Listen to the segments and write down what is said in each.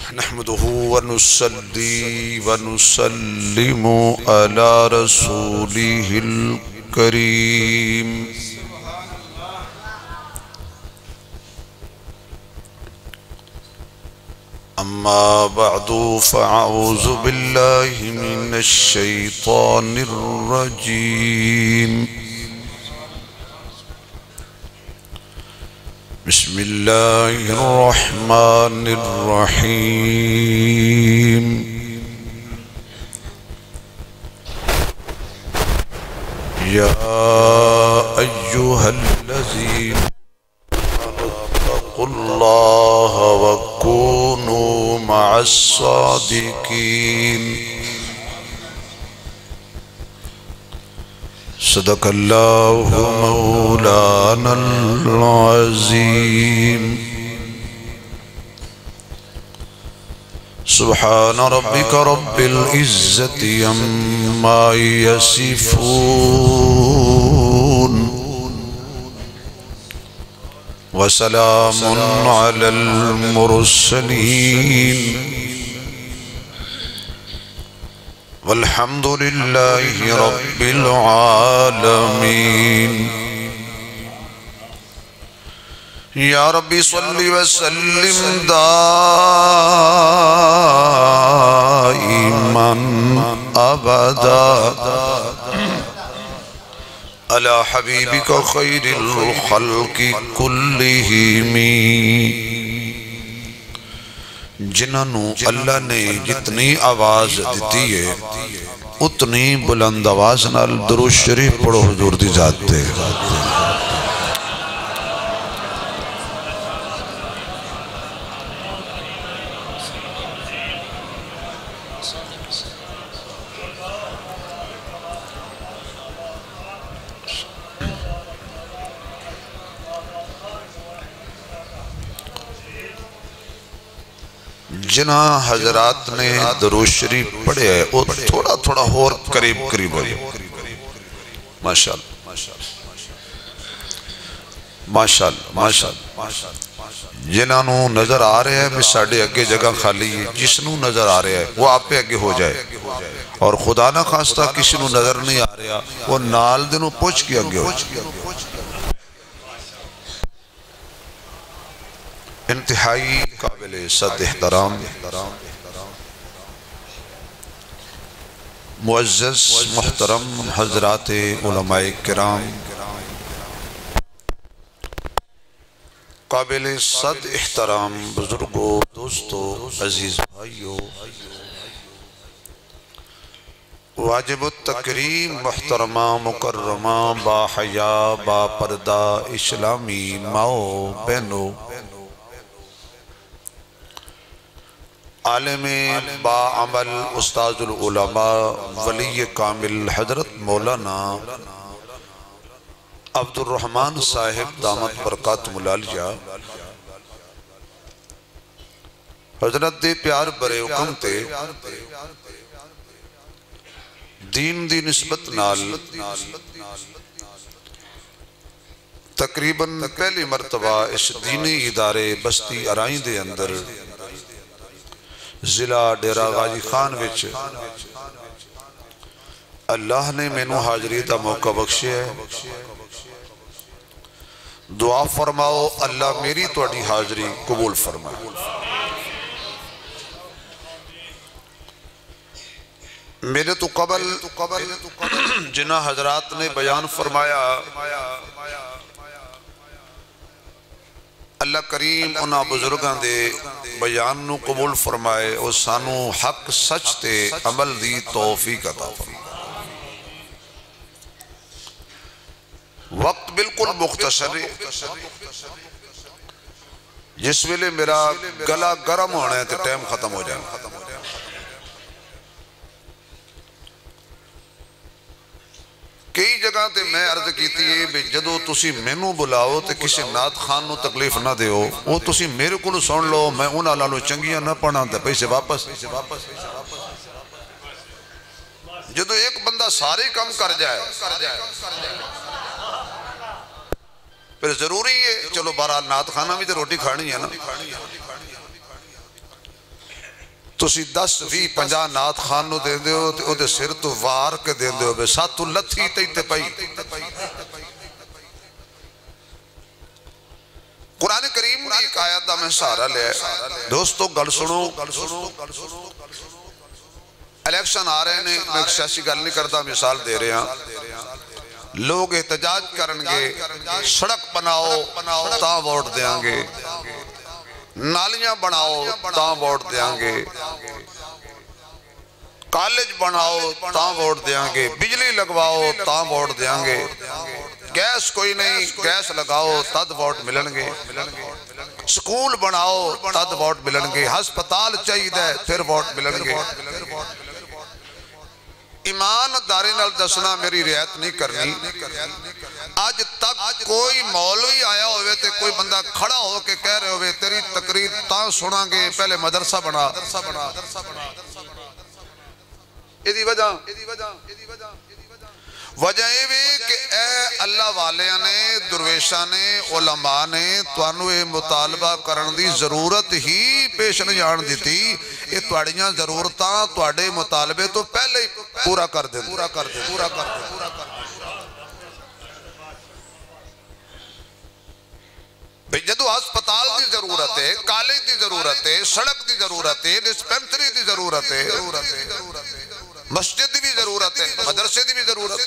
نحمده ونصلي ونسلم على رسوله الكريم أما بعد فأعوذ بالله من الشيطان الرجيم بسم الله الرحمن الرحيم يا أيها الذين اتقوا الله وكونوا مع الصادقين صدق الله مولانا العظيم سبحان ربك رب العزة عما يصفون وسلام على المرسلين والحمد لله رب العالمين يا ربي صل وسلم دائما أبدا على حبيبك خير الخلق كلهم جنہوں اللہ نے جتنی آواز دیتی ہے اتنی بلند آواز نال درود شریف پڑھو حضور دی ذات تے جنہ حضرات نے درود شریف پڑھے ہے وہ تھوڑا تھوڑا اور قریب قریب ہوئی ماشاءاللہ ماشاءاللہ جنہوں نظر آ رہے ہیں بھی ساڑھے اگے جگہ خالی ہے جسنوں نظر آ رہے ہیں وہ آپ پہ اگے ہو جائے اور خدا نہ خواستہ کسی نوں نظر نہیں آ رہا وہ نال دنوں پوچھ کے اگے ہو انتہائی قابل صد احترام معزز محترم حضرات علماء کرام قابل صد احترام بزرگوں دوستوں عزیز بھائیوں واجب التکریم محترمہ مکرمہ با حیا با پردہ اسلامی ماؤ بہنوں عالم با عمل استاذ العلماء ولی کامل حضرت مولانا عبد الرحمن صاحب دامت برکاتہم العالیہ حضرت دے پیار برے حکم تے دین دی نسبت نال تقریباً پہلی مرتبہ اس دینی ادارے بستی ارائیں دے اندر ضلع ڈیرہ غازی خان وچ اللہ نے مینوں حاضری دا موقع بخشے ہے دعا فرماؤ اللہ میری توڑی حاضری قبول فرمائے میرے تو قبل جنہ حضرات نے بیان فرمایا اللہ کریم انہاں بزرگاں دے بیان نو قبول فرمائے اور سانو حق سچ تے عمل دی توفیق عطا فرمائے وقت بالکل مختصر ہے جس ویلے میرا گلا گرم ہونا ہے تے ٹائم ختم ہو جائے کئی جگہ تے میں عرض کیتی ہے بھی جدو تسی مینوں بلاؤ تے کسی نات خان نو تکلیف نہ دیو وہ تسی میرے کو سن لو میں انہاں لالو چنگیاں نہ پڑھاں تے پیسے واپس جدو ایک بندہ سارے کام کر جائے پھر ضروری ہے چلو بہرحال نات خانہ بھی تے روٹی کھانی ہے نا تسی 10-20-50 نات خان نو دے دیو تے او دے سر تو وار کے دے دیو بے ساتھ تو لتھی تے پئی قرآن کریم دی ایک آیت دا میں سہارا لے دوستو گل سنو الیکشن آ رہے ہیں میں ایک سیاسی گل نہیں کرتا مثال دے رہے ہیں لوگ احتجاج کرنگے سڑک بناؤ تاں ووٹ دیاں گے نالیاں بناؤ تاں ووٹ دیاں گے کالج بناؤ تاں ووٹ دیاں گے بجلی لگواؤ تاں ووٹ دیاں گے گیس کوئی نہیں گیس لگاؤ تد ووٹ ملن گے سکول بناؤ تد ووٹ ملن گے ہسپتال چاہیے دے پھر ووٹ ملن گے ایمان داری نال دسنا میری رعایت نہیں کرنی آج تک کوئی مولوی آیا ہوئے تے کوئی بندہ کھڑا ہو کے کہہ رہے ہوئے تیری تقریر تاں سنا گے پہلے مدرسہ بنا ایدی وجہ یہ کہ اے اللہ والیاں نے درویشاں نے علماء نے توانو اے مطالبہ کرن دی ضرورت ہی پیش نہیں آن دیتی یہ توڑیاں ضرورتاں توڑے مطالبے تو پہلے ہی پورا کر دیں جدو ہسپتال دی ضرورت ہے کالج دی ضرورت ہے سڑک دی ضرورت ہے ڈسپینسری دی ضرورت ہے مسجد دی بھی ضرورت ہے مدرسے دی بھی ضرورت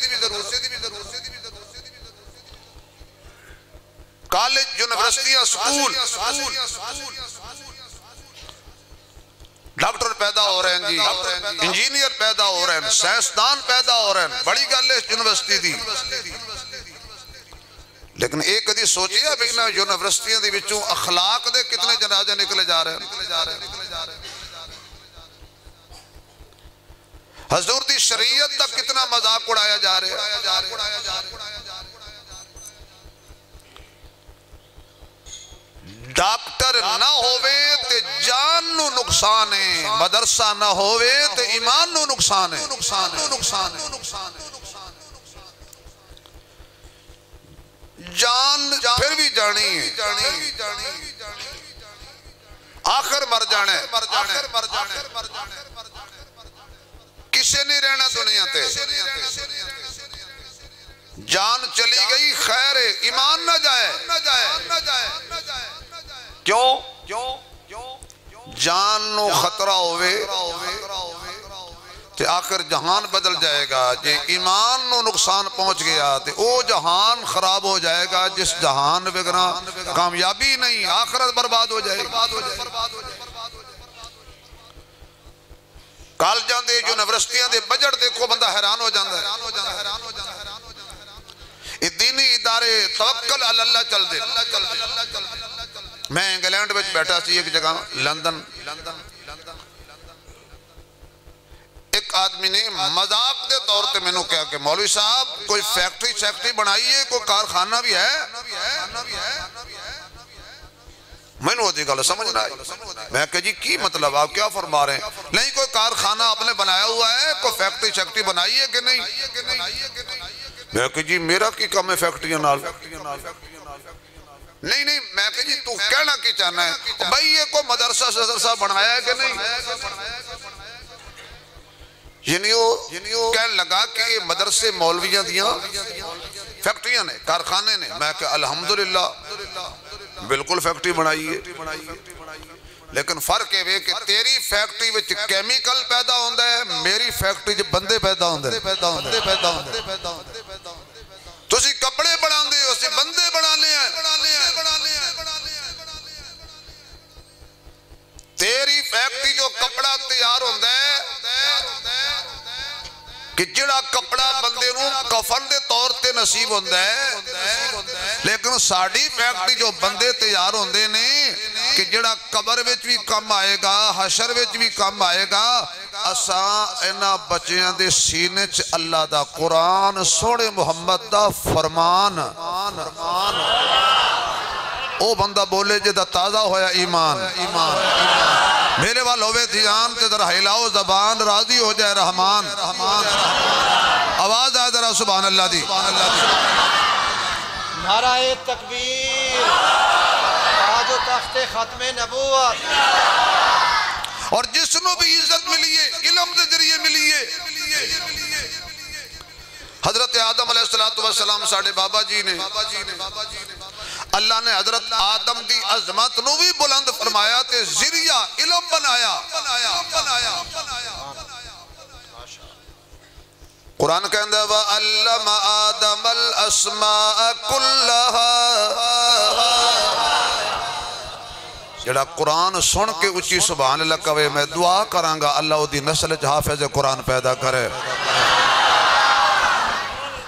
کالج یونیورسٹیاں سکول ڈاکٹر پیدا ہو رہے ہیں جی انجینئر پیدا ہو رہے ہیں سائنسدان پیدا ہو رہے ہیں بڑی گل ہے یونیورسٹی دی لیکن ایک کدی سوچی ہے بھئی نا یونیورسٹیاں دی وچوں اخلاق دے کتنے جنازے نکلے جا رہے ہیں حضور دی شریعت تک کتنا مذاق اڑایا جا رہے ہیں ڈاکٹر نہ ہوئے تے جان نو نقصان ہے مدرسہ نہ ہوئے تے ایمان نو نقصان ہے جان پھر بھی جانی ہے آخر مر جانے کسے نہیں رہنا دنیا تے جان چلی گئی خیر ہے ایمان نہ جائے کیوں جان نو خطرہ ہوئے تے آخر جہان بدل جائے گا جے ایمان نو نقصان پہنچ گیا تے او جہان خراب ہو جائے گا جس جہان بگنا کامیابی نہیں آخرت برباد ہو جائے گا کالجاں دے یونیورسٹیاں دے بجٹ دیکھو بندہ حیران ہو جاندہ ہے دینی ادارے توکل اللہ چل دے میں انگلینڈ میں بیٹھا سی ایک جگہ لندن ایک آدمی نے مذاق دے طور تے میں نے کہا کہ مولوی صاحب کوئی فیکٹری بنائیے کوئی کارخانہ بھی ہے میں نے وہ دیکھا سمجھنا ہے میں کہا جی کی مطلب آپ کیا فرما رہے ہیں نہیں کوئی کارخانہ آپ نے بنایا ہوا ہے کوئی فیکٹری بنائی ہے کہ نہیں میں کہا جی میرا کی کم ہے فیکٹریاں نال نہیں میں کہا جی تو کہنا کی چاہنا ہے بھائی یہ کوئی مدرسہ بنایا ہے کہ نہیں یعنی وہ کہنے لگا کہ مدرسے مولویاں دیاں فیکٹریاں نے کارخانے نے میں کہا الحمدللہ بالکل فیکٹری بنائی ہے لیکن فرق ہے کہ تیری فیکٹری وچ کیمیکل پیدا ہوندہ ہے میری فیکٹری جو بندے پیدا ہوندے تو اسی کپڑے بنا دے اسی بندے بنا لے ہیں تیری فیکٹری جو کپڑا تیار ہوندہ ہے کہ جڑا کپڑا بندے نو کفن دے طور تے نصیب ہوندہ ہے لیکن ساڑی فیکٹری جو بندے تیار ہوندے نے کہ جڑا قبر وچ بھی کم آئے گا حشر وچ بھی کم آئے گا اساں اینا بچیاں دے سینے چ اللہ دا قرآن سوڑے محمد دا فرمان او بندہ بولے جدہ تازہ ہویا ایمان میرے وال ہوئے دھیان تے در ہلاؤ زبان راضی ہو جائے رحمان آواز آئے در سبحان اللہ دی نعرہ تکبیر تاج و تخت ختم نبوت اور جس نو بھی عزت ملی ہے علم دے ذریعے ملی ہے۔ حضرت آدم علیہ السلام ساڑھے بابا جی نے اللہ نے حضرت آدم دی عظمت نو بھی بلند فرمایا تے ذریعہ علم بنایا۔ قرآن کہندہ ہے وَعَلَّمَ آدَمَ الْأَسْمَاءَ كُلَّهَا۔ جڑا قرآن سن کے اچھی سبحان اللہ کہے میں دعا کرانگا اللہ دی نسل حافظ قرآن پیدا کرے۔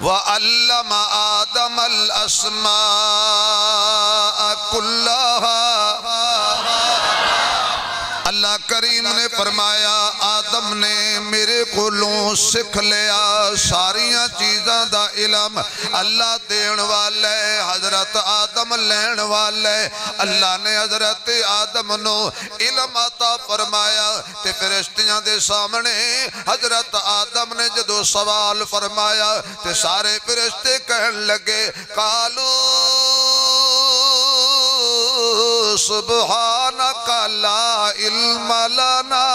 وَعَلَّمَ آدَمَ الْأَسْمَاءَ كُلَّهَا۔ اللہ کریم نے فرمایا آدم نے میرے کولوں سکھ لیا ساریاں چیزاں دا علم۔ اللہ دین والے حضرت آدم لین والے۔ اللہ نے حضرت آدم نو علم عطا فرمایا تے فرشتیاں دے سامنے حضرت آدم نے جدو سوال فرمایا تے سارے فرشتے کہن لگے قالو سبحانک لا علم لنا۔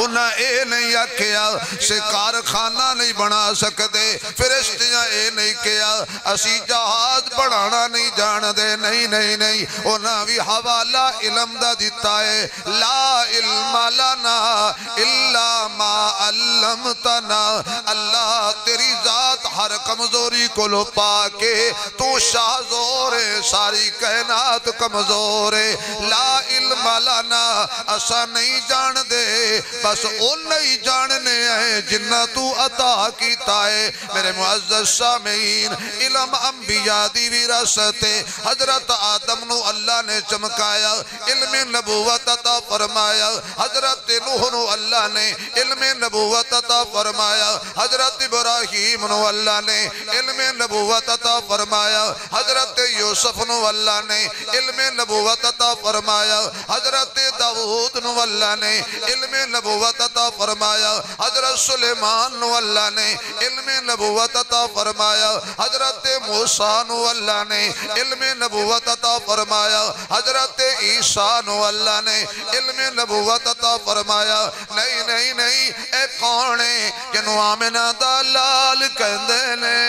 انہاں اے نہیں کیا شکار خانہ نہیں بنا سکتے، فرشتیاں اے نہیں کیا اسی جہاز بڑھانا نہیں جان دے، نہیں انہاں بھی حوالہ علم دا دیتا ہے لا علم لنا الا ما علمتنا۔ اللہ تیری ذات ہر کمزوری کو لو پا کے تو شاہ زور ہے، ساری کائنات کمزور ہے۔ لا علم لنا اسا نہیں جان دے بس ان نہیں جاننے ہیں جنہ تو عطا کیتا ہے۔ میرے معزز سامعین علم انبیاء دی وراثت ہے۔ حضرت آدم نو اللہ نے چمکایا علم نبوت عطا فرمایا، حضرت نوح نو اللہ نے علم نبوت عطا فرمایا، حضرت ابراہیم نو اللہ نے علم نبوت عطا فرمایا، حضرت یوسف نو اللہ نے علم نبوت عطا فرمایا، حضرت داؤد نو اللہ نے علم نبوت عطا فرمایا، حضرت سلیمان نو اللہ نے علم نبوت عطا فرمایا، حضرت موسیٰ نو اللہ نے علم نبوت عطا فرمایا، حضرت عیسیٰ نو اللہ نے علم نبوت عطا فرمایا۔ نہیں اے کونے جنو آمنہ دا لال کہندے نے،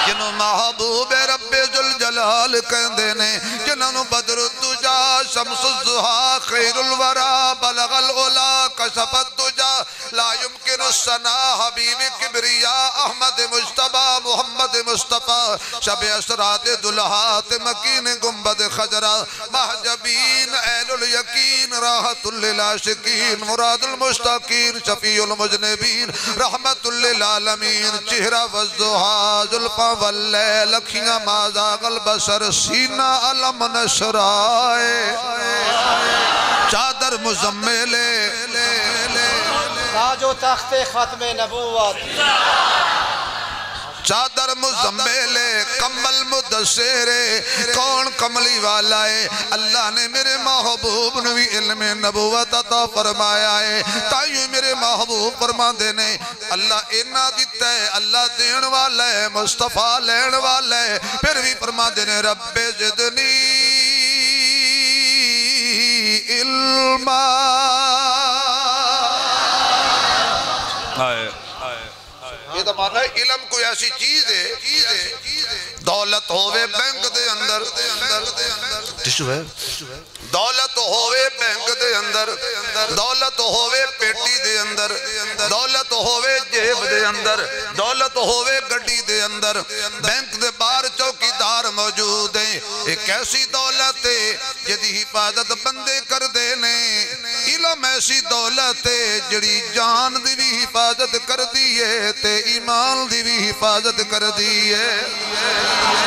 جنو محبوب رب ذوالجلال کہندے نے، جنہوں بدر الدجا شمس الضحا خیر الورا بلغ العلا کشف الدجا لا يمکن الثنا حبیب کبریا احمد مجتبہ محمد مصطفیٰ شب اسرات دلہات مکین گنبد خجرہ محجبین اہل الیقین راحت للعاشقین مراد المشتاقین شفیع المجنبین رحمت للعالمین چہرہ والضحا ذلفا واللیل اکھیاں مازاغ البصر سینہ علم نشرائے چادر مزملے تاج و تخت ختم نبوت چادر مزملے کمل مدثرے کون کملی والا ہے؟ اللہ نے میرے محبوب نے بھی علم نبوت عطا فرمایا ہے۔ تائیوں میرے محبوب فرما دینے اللہ انہا دیتا ہے، اللہ دین والا ہے، مصطفیٰ لین والا ہے، پھر بھی فرما دینے رب زدنی علما۔ یہ تو مانا ہے علم کوئی ایسی چیز ہے دولت ہوئے بینک دے اندر ٹشو ہے، دولت ہوئے بینک دے اندر، دولت ہوئے پیٹی دے اندر، دولت ہوئے جیب دے اندر، دولت ہوئے گڑی دے اندر، بینک دے بار چوکی دار موجود ہیں۔ ایک ایسی دولت ہے جدی حفاظت بندے کر دینے، علم ایسی دولت ہے جڑی جان دی بھی حفاظت کر دیئے تے ایمان دی بھی حفاظت کر دیئے۔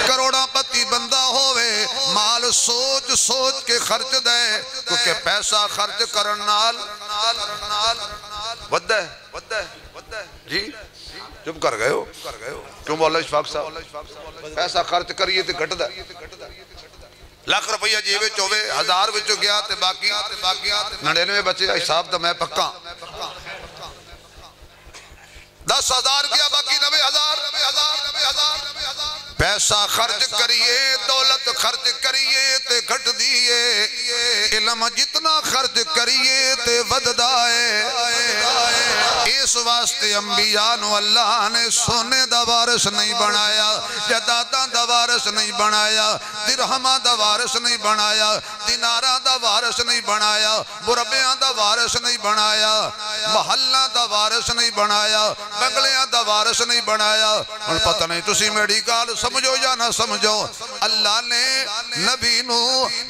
کروڑا پتی بندہ ہوئے مال سوچ سوچ کے خرچ دے کیونکہ پیسہ خرچ کرنال ودہ ہے جی چپ کر گئے ہو کیوں مولا اشفاق صاحب پیسہ خرچ کریے تے گھٹ دے لاکھ روپیہ جیوے چوے ہزار وچو گیا تے باقی 99 بچے حساب دا میں پکا 10,000 گیا باقی 90,000 پیسہ خرچ کریے دولت خرچ کریے تے گھٹ دیئے علم جتنا خرچ کریے تے وددا ہے اس واسطے انبیاء نو اللہ نے سونے دا وارث نہیں بنایا جائیداداں دا وارث نہیں بنایا درہماں دا وارث نہیں بنایا دیناراں دا وارث نہیں بنایا مربیاں دا وارث نہیں بنایا محلہ دا وارث نہیں بنایا بنگلیاں دا وارث نہیں بنایا اور پتہ نہیں تسی میری گال سمجھو یا نہ سمجھو اللہ نے نبی نو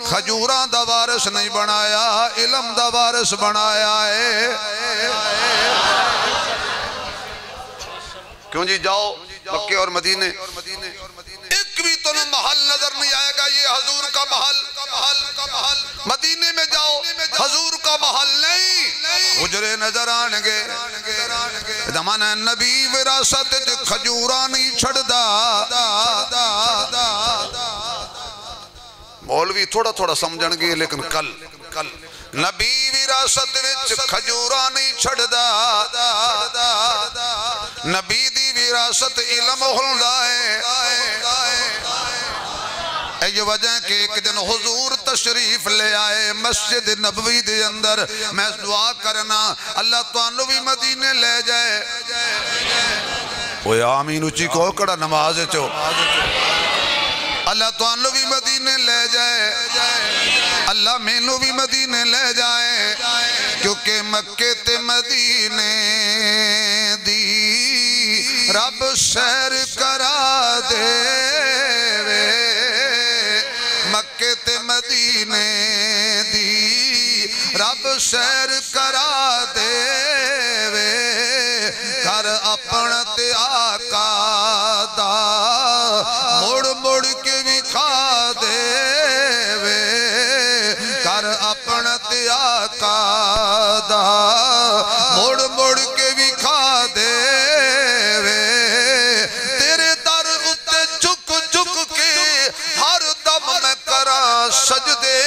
کھجوراں دا وارث نہیں بنایا علم دا وارث بنایا ہے کیوں جی جاؤ مکے اور مدینے ایک بھی تو محل نظر نہیں آئے گا یہ حضور کا محل مدینے میں جاؤ حضور کا محل نہیں حجرے نظر آنگے دمان نبی وراثت کھجورا نہیں چھڑ دا مولوی تھوڑا تھوڑا سمجھن گے لیکن کل نبی وراثت وچ کھجورا نہیں چھڑ دا نبی دی وراثت علم ہوندا ہے یہ وجہ کہ ایک دن حضور تشریف لے آئے مسجد نبوی دے اندر میں دعا کرنا اللہ توانو بھی مدینے لے جائے اوہ آمین اچھی کو کڑا نماز چو اللہ توانو بھی مدینے لے جائے اللہ مینو بھی مدینے لے جائے کیونکہ مکے تے مدینے دی رب سیر کرا دے مکے تے مدینے دی رب سیر کرا دے کر اپنا تے آقا دا مڑ مڑ کے بھی کھا دے کر اپنا تے آقا دا مڑ مڑ کے بھی کھا دے تیرے در اتے جھک جھک کے ہر دم میں کرا سجدے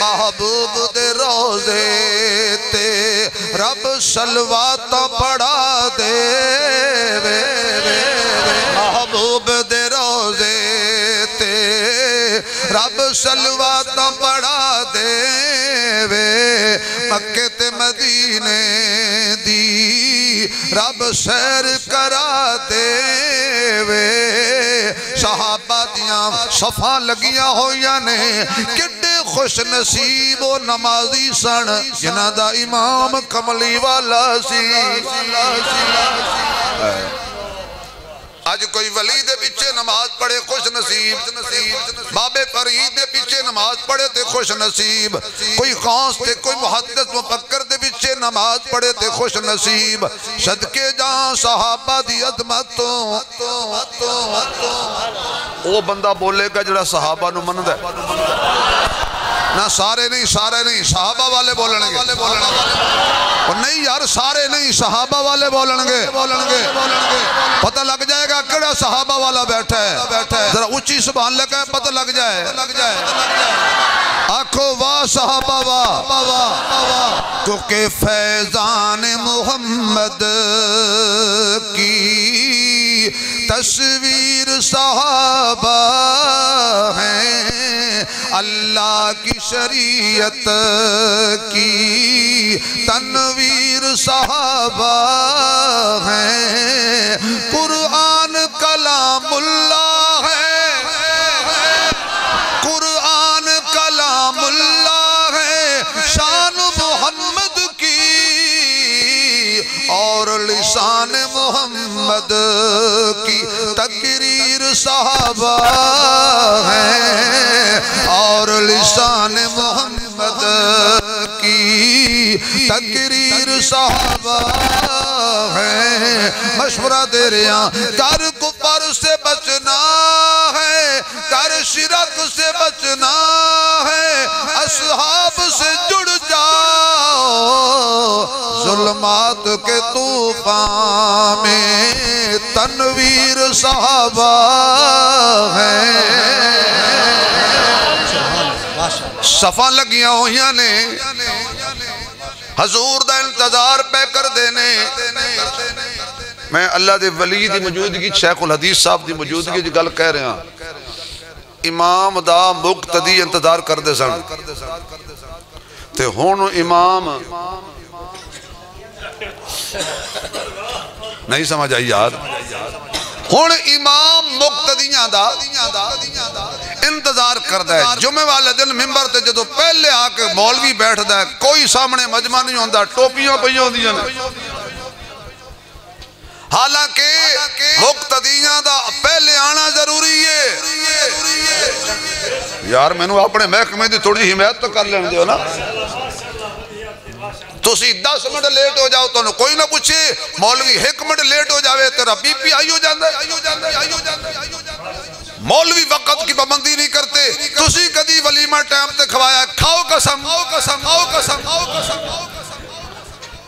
محبوب دے روزے تے رب صلوات پڑھا دے محبوب دے روزے تے رب صلوات پڑھا دے مکے تے مدینے دی رب سیر کرا دے صحابہ دیاں صفا لگیاں ہویا نے کڈے خوش نصیب و نمازی سن جنہ دا امام کملی والا سی آج کوئی ولی دے پیچھے نماز پڑھے خوش نصیب باب فرید دے پیچھے نماز پڑھے تے خوش نصیب کوئی خاص تے کوئی محدث مفکر دے پیچھے نماز پڑھے تے خوش نصیب صدقے جہاں صحابہ دی عظمتوں وہ بندہ بولے گا جڑا صحابہ نو مند ہے نہ سارے نہیں صحابہ والے بولن گے اور نہیں یار سارے نہیں صحابہ والے بولن گے پتہ لگ جائے گا کڑا صحابہ والا بیٹھا ہے ذرا اونچی سبحان لگا ہے پتہ لگ جائے آنکھو واہ صحابہ واہ کیونکہ فیضان محمد کی تصویر صحابہ ہیں اللہ کی شریعت کی تنویر صحابہ ہیں قرآن کلام اللہ ہے قرآن کلام اللہ ہے شان محمد کی اور لسان محمد کی تقریر صحابہ ہیں اور لسان محمد کی تقریر صحابہ ہیں مشورہ دے رہا کر کفر سے بچنا ہے کر شرک سے بچنا ہے اصحاب سے جڑ جاؤ ظلمات کے طوفان میں تنویر صحابہ ہیں صفا لگیاں ہویاں نے حضور دا انتظار پہ کر دینے میں اللہ دے ولی دی موجودگی شیخ الحدیث صاحب دی موجودگی دی گل کہہ رہا امام دا مقتدی انتظار کر دے سن تے ہون امام نہیں سمجھ آئی یار ہون امام مقتدیاں دا انتظار کردہ ہے جمعہ والے دن ممبر تے جدو پہلے آکے مولوی بیٹھ دا ہے کوئی سامنے مجمع نہیں ہوندہ ٹوپیاں پہیوں دیاں حالانکہ مقتدیاں دا پہلے آنا ضروری ہے یار میں نے اپنے محکمے دی تھوڑی حمایت تو کر لینے دیو نا تو سی 10 منٹ لیٹ ہو جاؤ تو کوئی نہ پوچھے مولوی 1 منٹ لیٹ ہو جاوے تیرا بی پی آئی ہو جاندہ مولوی وقت کی پابندی نہیں کرتے تسی کدی ولیمہ ٹائم تے کھوایا کھاؤ قسم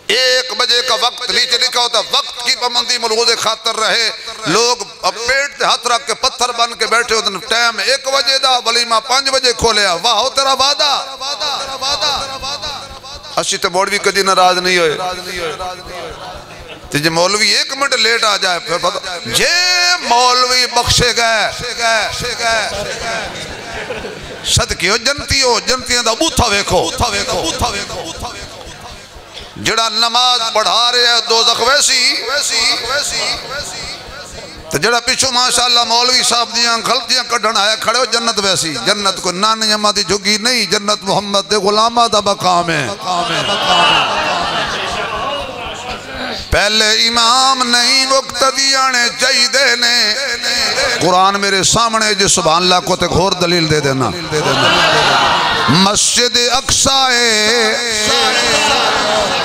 1 بجے کا وقت نیچے لکھا ہوتا وقت کی پابندی ملغوز خاطر رہے لوگ پیٹ تے ہاتھ رکھ کے پتھر بن کے بیٹھے ہوتے ٹائم 1 بجے دا ولیمہ 5 بجے کھولیا واہ ہو تیرا وعدہ اسی تے موڑوی کدی ناراض نہیں ہوئے تجھے مولوی 1 منٹ لیٹ آ جائے پھر پتا جے مولوی بخشے گئے صدقیو جنتیوں دا بوتھا ویکھو جڑا نماز پڑھا رہے ہیں دوزخ ویسی تو جڑا پیچھو ماشاءاللہ مولوی صاحب دیاں غلطیاں کڑھن آیا کھڑے ہو جنت ویسی جنت کو نانی امہ دی جھگی نہیں جنت محمد دے غلامہ دا مقام ہے پہلے امام نہیں مقتدی آنے چاہی دینے قرآن میرے سامنے جی سبحان اللہ کو تے گھور دلیل دے دینا مسجد اقصی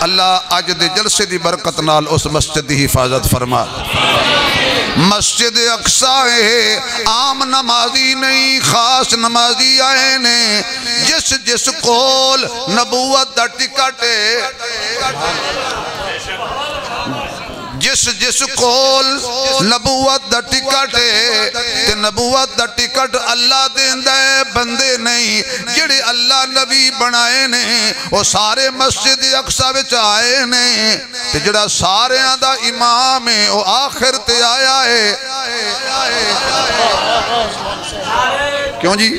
اللہ آج دے جلسے دی برکت نال اس مسجد دی حفاظت فرما مسجد اقصی عام نمازی نہیں خاص نمازی آئے نے جس قول نبوت دا ٹکٹے جس قول نبوت دا ٹکٹ تے نبوت دا ٹکٹ اللہ دیندہ ہے بندے نہیں جڑے اللہ نبی بنائے نے وہ سارے مسجد اقصی وچ آئے نے تے جڑا سارے دا امام ہے وہ آخر تے آیا ہے کیوں جی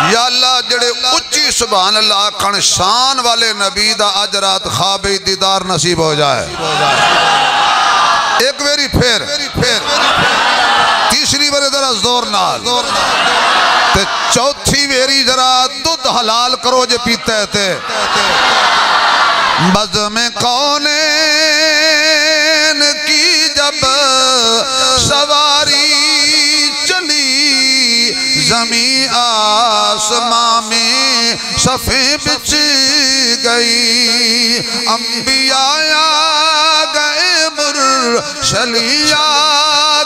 یا اللہ جڑے اچھی سبحان اللہ کھن شان والے نبی دا اجرات خواب دیدار نصیب ہو جائے ایک ویری پھر تیسری ویری ذرا زور نال تے چوتھی ویری ذرا دودھ حلال کرو جے پیتے تھے بزم کونین کی جب سواری چلی زمین آسمان میں صفیں بچ گئی انبیاء گئے مرسلی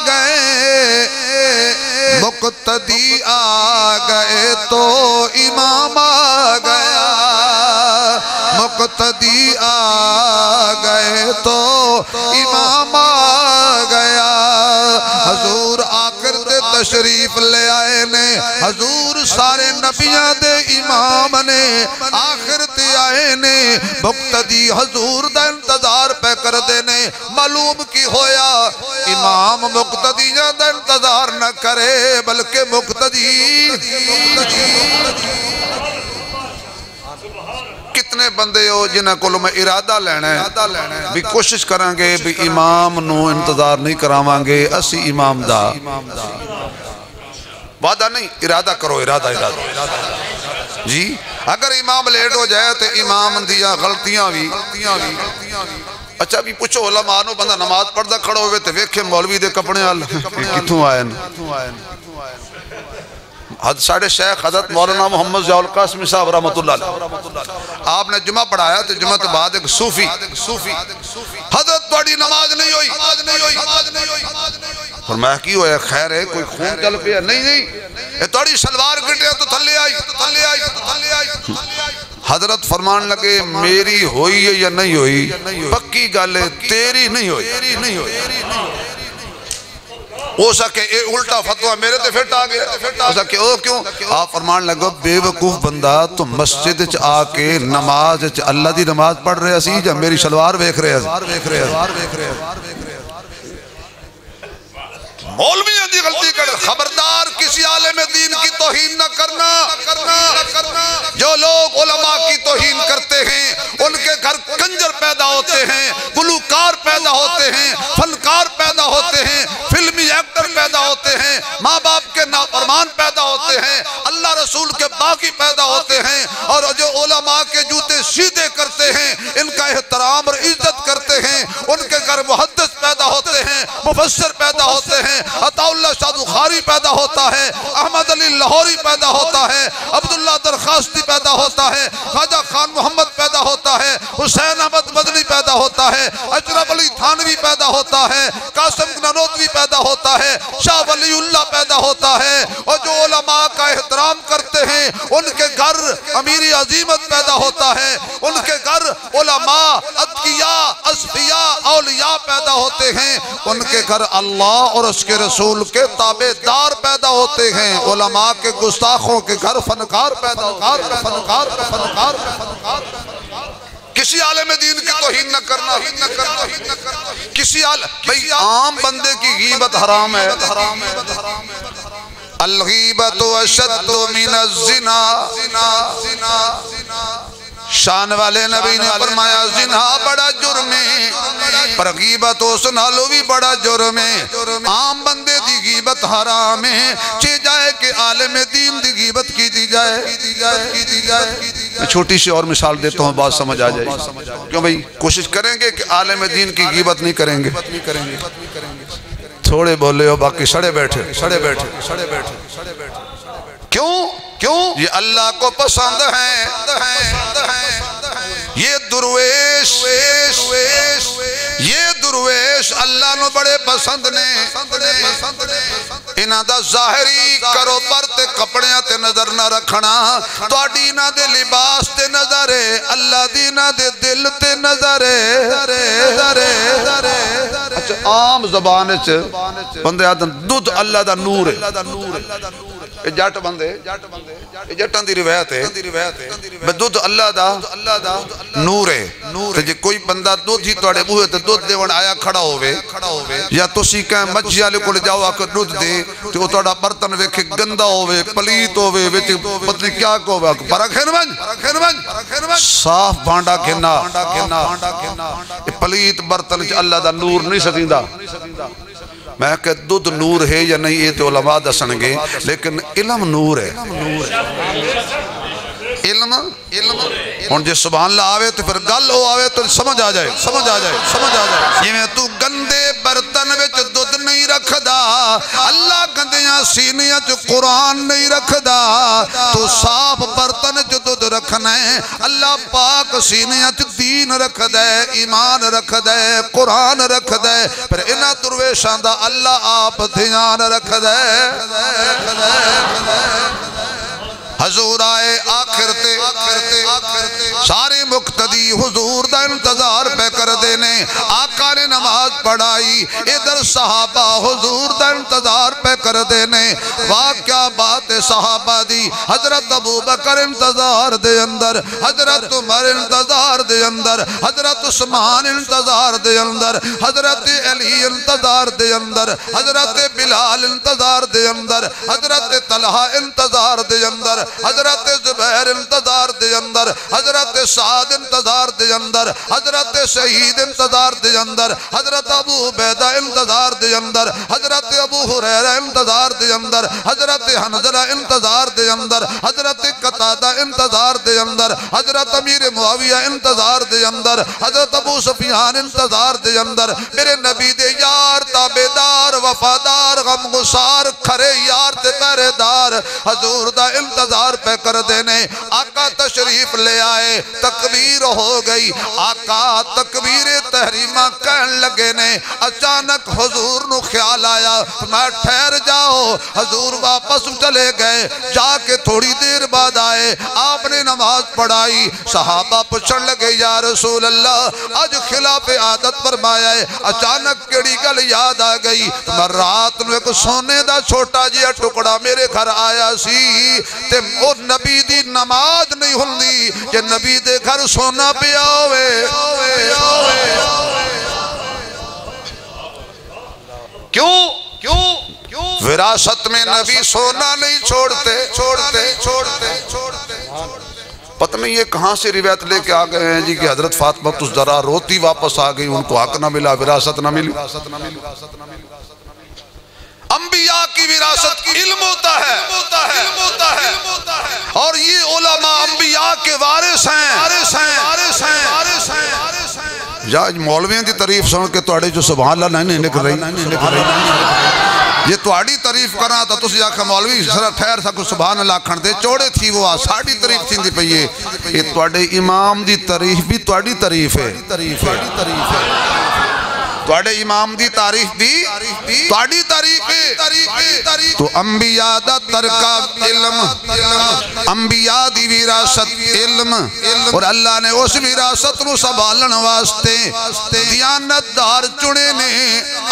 گئے مقتدی گئے تو امام گیا مقتدی گئے تو امام گیا حضور آخر دے تشریف لے آئے نے حضور سارے نبیاں دے امام نے آخر تے آئے نے مقتدی حضور دا انتظار پہ کر دینے معلوم کی ہویا امام مقتدیاں دا انتظار نہ کرے بلکہ مقتدی کتنے بندے ہو جنہیں کلو میں ارادہ لینا ہے بھی کوشش کریں گے بھی امام نو انتظار نہیں کراوان گے اسی امام دا وعدہ نہیں ارادہ کرو ارادہ جی اگر امام لیٹ ہو جائے تو امام دیا غلطیاں بھی اچھا بھی پوچھو علماء نو بندہ نماز پڑھدا کھڑو ہوئے تے ویکھے مولوی دے کپڑے آل کتھوں آئے ساڑھے شیخ حضرت مولانا محمد ضیاء القاسمی صاحب رحمت اللہ علیہ آپ نے جمعہ پڑھایا تو جمعہ تو بعد ایک صوفی حضرت توڑی نماز نہیں ہوئی فرمایا کی ہوئے خیر ہے کوئی خون چل پیا نہیں یہ توڑی سلوار گٹیا تو تھلے آئی حضرت فرمان لگے میری ہوئی ہے یا نہیں ہوئی پکی گالے تیری نہیں ہوئی ہو سکے اے الٹا فتوہ میرے تے فٹ آگیا ہو سکے او کیوں آپ فرمان لگو بے وقوف بندہ تو مسجد چ آ کے نماز چ اللہ دی نماز پڑھ رہے سی جب میری شلوار ویکھ رہے مولویاں دی غلطی کر خبردار کسی عالم دین کی توہین نہ کرنا جو لوگ علماء کی توہین کرتے ہیں ان کے گھر کنجر پیدا ہوتے ہیں گلوکار پیدا ہوتے ہیں فنکار پیدا ہوتے ہیں فلمی ایکٹر پیدا ہوتے ہیں ماں باپ کے نافرمان پیدا ہوتے ہیں اللہ رسول کے باغی پیدا ہوتے ہیں اور جو علماء کے جوتے سیدھے کرتے ہیں ان کا احترام اور عزت کرتے ہیں ان کے گھر محدث پیدا ہوتے ہیں مفسر پیدا ہوتے ہیں عطا اللہ شاہ بخاری پیدا ہوتا ہے احمد علی لاہوری پیدا ہوتا ہے عبداللہ درخواستی پیدا ہوتا ہے خواجہ خان محمد پیدا ہوتا ہے حسین احمد مدنی پیدا ہوتا ہے اشرف علی تھانوی پیدا ہوتا ہے قاسم نانوتوی پیدا ہوتا ہے شاہ ولی اللہ پیدا ہوتا ہے اور جو علماء کا احترام کرتے ہیں ان کے گھر امیر عظیمت پیدا ہوتا ہے ان کے گھر علماء اتقیاء اصفیاء اولیاء پیدا ہوتے ہیں ان کے گھر اللہ اور اس کے رسول کے تابعدار پیدا ہوتے ہیں علماء کے گستاخوں کے گھر فنکار پیدا فنکار کسی عالم دین کی توہین نہ کرنا کسی بھئی عام بندے کی غیبت حرام ہے الغیبت اشد من الزنا شان والے نبی نے فرمایا زنا بڑا جرم ہے پر غیبت و سنالو بھی بڑا جرم ہے عام بندے دی غیبت حرام ہے چی جائے کہ عالم دین دی غیبت کی دی جائے میں چھوٹی سی اور مثال دیتا ہوں بات سمجھ آ جائے کیوں بھئی کوشش کریں گے کہ عالم دین کی غیبت نہیں کریں گے تھوڑے بولے ہو باقی سڑے بیٹھے کیوں یہ اللہ کو پسند ہے یہ درویش اللہ نو بڑے پسند نے انہاں دا ظاہری کرو پر تے کپڑیاں تے نظر نہ رکھنا تو دینا دے لباس تے نظر ہے اللہ دینا دے دل تے نظر ہے اچھا عام زبان بندے آدم دودھ اللہ دا نور ہے جٹ بندے جٹاں دی روایت ہے دودھ اللہ دا نور ہے تے جے کوئی بندہ دودھ ہی توڑے بوہے تے دودھ دیون آیا کھڑا ہوئے یا تسی کہیں مچھی والے کول جاؤ آ کے دودھ دے تے او تہاڈا برتن ویکھے گندا ہوئے پلیت ہوئے وچ پتہ نہیں کیا کو پر رکھن ون صاف بانڈا کھنا پلیت برتن وچ اللہ دا نور نہیں سدیندا میں کہ دودھ نور ہے یا نہیں یہ تو علماء دسن گے لیکن علم نور ہے علم ہن جے سبحان اللہ آوے تو پھر گل ہو آوے تو سمجھ آ جائے یہ میں تو گندے برتن وچ دودھ نہیں رکھ دا اللہ گندیاں سینیاں جو قرآن نہیں رکھ دا تو صاف برتن جو دودھ رکھنا ہے اللہ پاک سینیاں جو دین رکھ دے ایمان رکھ دے قرآن رکھ دے پھر انہاں درویشاں دا اللہ آپ دھیان رکھ دے حضور آئے آخر تے سارے مقتدی حضور دا انتظار پہ کر دینے آقا نے نماز پڑھائی ادھر صحابہ حضور دا انتظار پہ کر دینے واقعہ بات صحابہ دی حضرت ابو بکر انتظار دے اندر حضرت عمر انتظار دے اندر حضرت عثمان انتظار دے اندر حضرت علی انتظار دے اندر حضرت بلال انتظار دے اندر حضرت طلحہ انتظار دے اندر حضرت زبیر انتظار دے اندر حضرت سعد انتظار دے اندر حضرت شہید انتظار دے اندر حضرت ابو عبیدہ انتظار دے اندر حضرت ابو ہریرہ انتظار دے اندر حضرت حنظلہ انتظار دے اندر حضرت قتادہ انتظار دے اندر حضرت امیر معاویہ انتظار دے اندر حضرت ابو سفیان انتظار دے اندر میرے نبی دے یار تابعدار وفادار غمگسار کھرے یار تے پہرے دار حضور دا انتظار پہ کر دینے آقا تشریف لے آئے تکبیر ہو گئی آقا تکبیر تحریمہ کہن لگے نے اچانک حضور نو خیال آیا میں ٹھہر جاؤ حضور واپس چلے گئے جا کے تھوڑی دیر بعد آئے آپ نے نماز پڑھائی صحابہ پوچھن لگے یا رسول اللہ آج خلاف عادت فرمایا ہے اچانک کیڑی گل یاد آ گئی میں رات نو ایک سونے دا چھوٹا جیا ٹکڑا میرے گھر آیا سی تے او نبی دی نماز نہیں ہوندی کہ نبی دے گھر سونا پیا ہوئے کیوں وراثت میں نبی سونا نہیں چھوڑتے پتہ نہیں یہ کہاں سے روایت لے کے آگئے ہیں جی کہ حضرت فاطمہ الزہرا روتی واپس آگئی ان کو حق نہ ملا وراثت نہ ملی انبیاء کی وراثت علم ہوتا ہے اور یہ علماء انبیاء کے وارث ہیں یا مولویوں دی تعریف سن کے توڑے جو سبحان اللہ نہیں نکل رہی یہ توڑی تعریف کرنا تھا تسی آکھا مولوی سرہ ٹھہر سا کو سبحان اللہ کھڑ دے چوڑے تھی وہ ساڑی تعریف تھی دی پئیے یہ توڑے امام دی تعریف بھی توڑی تعریف ہے توڑے امام دی تعریف بھی توڑی تعریف ہے تو انبیاء دا ترکہ علم انبیاء دی وراثت علم اور اللہ نے اس وراثت نو سنبھالن واسطے دیانت دار چنے نے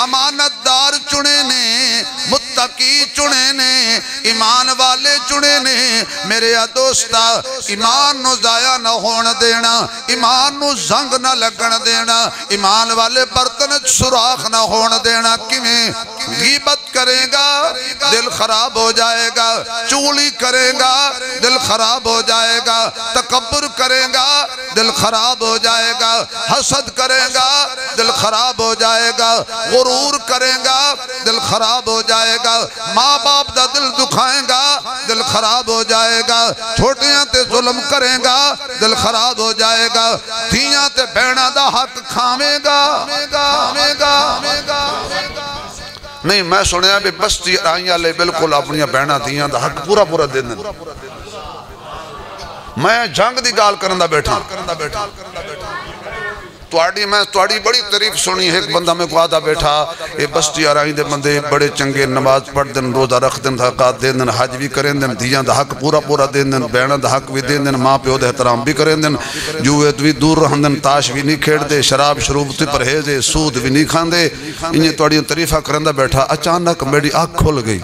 امانت دار چنے نے متقی چنے نے ایمان والے چنے نے میرے دوستا ایمان نو ضائع نہ ہونا دینا ایمان نو زنگ نہ لگن دینا ایمان والے برتن سراخ نہ ہونا دینا کیویں غیبت کرے گا دل خراب ہو جائے گا چولی کرے گا دل خراب ہو جائے گا تکبر کرے گا دل خراب ہو جائے گا حسد کرے گا دل خراب ہو جائے گا غرور کرے گا دل خراب ہو جائے گا ماں باپ دا دل دکھائیں گا دل خراب ہو جائے گا چھوٹیاں تے ظلم کریں گا دل خراب ہو جائے گا دھیاں تے بہنہ دا حق کھامے گا نہیں میں سنیا بھی بستی آئیاں لے بالکل اپنیاں بہنہ دھیاں دا حق پورا دے دیں میں جنگ دی گال کرندہ بیٹھا توڑی بڑی تعریف سنی ہے ایک بندہ میں کو آدھا بیٹھا یہ بستی آرائیں دے بندے بڑے چنگے نماز پڑھ دن روزہ رکھ دن زکات دے دن حج بھی کریں دن دھیاں دا حق پورا دے دن بہنہ دا حق بھی دے دن ماں پیو دے احترام بھی کریں دن جویت بھی دور رہن دن تاش بھی نہیں کھیڑ دے شراب شروب تی پرہیزے سود بھی نہیں کھان دے انہیں توڑی تعریفہ کرندہ بیٹھا اچانک میری آنکھ کھل گئی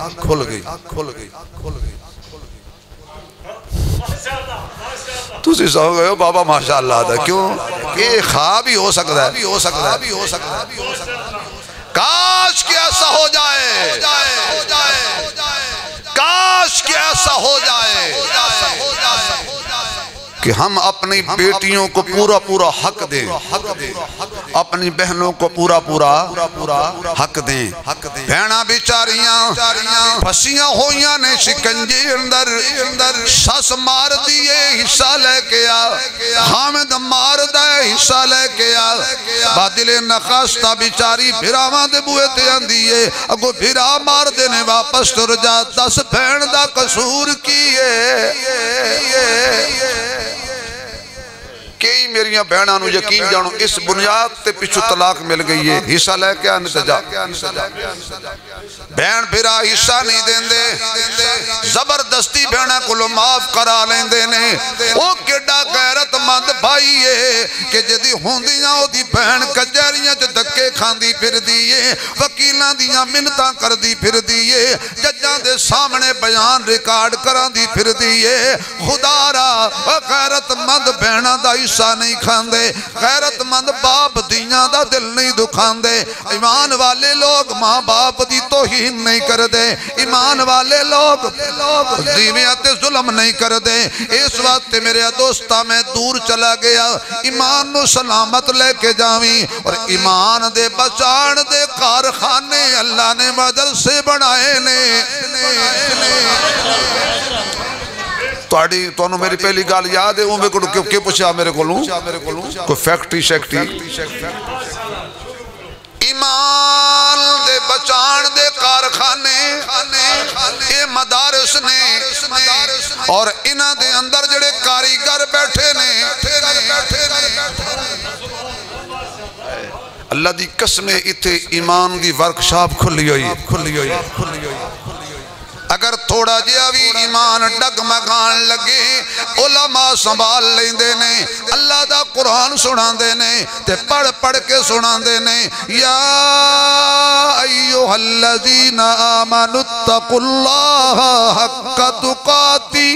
تو سی سو گئے ہو بابا ماشاءاللہ دا کیوں کہ خواب ہی ہو سکتا ہے کاش کہ ایسا ہو جائے کاش کہ ایسا ہو جائے کہ ہم اپنی بیٹیوں کو پورا حق دیں اپنی بہنوں کو پورا حق دیں بہنہ بیچاریاں پھسیاں ہویاں نے شکنجے اندر سس مار دیئے حصہ لے کے آ حامد مار دے حصہ لے کے آ بادل نخواستہ بیچاری بھراواں دے بوئے تے اندیے اگو بھرا مار دینے واپس تر جا 10 بہن دا قصور کیے کئی میریاں بہناں نو یقین جانو اس بنیاد تے پچھو طلاق مل گئی ہے حصہ لے کے آنے تجا بہن بھرا حصہ نہیں دین دے زبردستی بہنہ کو لو معاف کرا لیں دے نے وہ کیڑا غیرت مند بھائی ہے کہ جدی ہوندیاں ہو دی بہن کجاریاں جو دکے کھاندی پھر دیئے وکیلاں دیاں منتاں کر دی پھر دیئے ججاں دے سامنے بیان ریکارڈ کران دی پھر دیئے خدا را غیرت مند بہنہ دا حصہ نہیں کھاندے غیرت مند باپ دیاں دا دل نہیں دکھاندے ایمان والے لوگ ماں باپ دی توہین نہیں کر دے ایمان والے لوگ دیویات ظلم نہیں کر دے اس وقت میرے دوستہ میں دور چلا گیا ایمان نو سلامت لے کے جاویں اور ایمان دے بچان دے کارخانے اللہ نے مدرسے بنائے نے تو انہوں میری پہلی گال یاد ہے میں کو کیوں پوچھا میرے کو لوں کوئی فیکٹری شیکٹری ایمان دے بچان دے کارخانے اے مدارس نے اور انہ دے اندر جڑے کاریگر بیٹھے نے اللہ دی قسمیں اتھے ایمان دی ورکشاپ کھلی ہوئی اگر تھوڑا جیا بھی ایمان ڈگمگان لگے علماء سنبھال لیندے نے اللہ دا قرآن سنا دینے تے پڑھ پڑھ کے سنا دینے یا ایوہ الذین آمنوا اتقوا اللہ حق تقاتی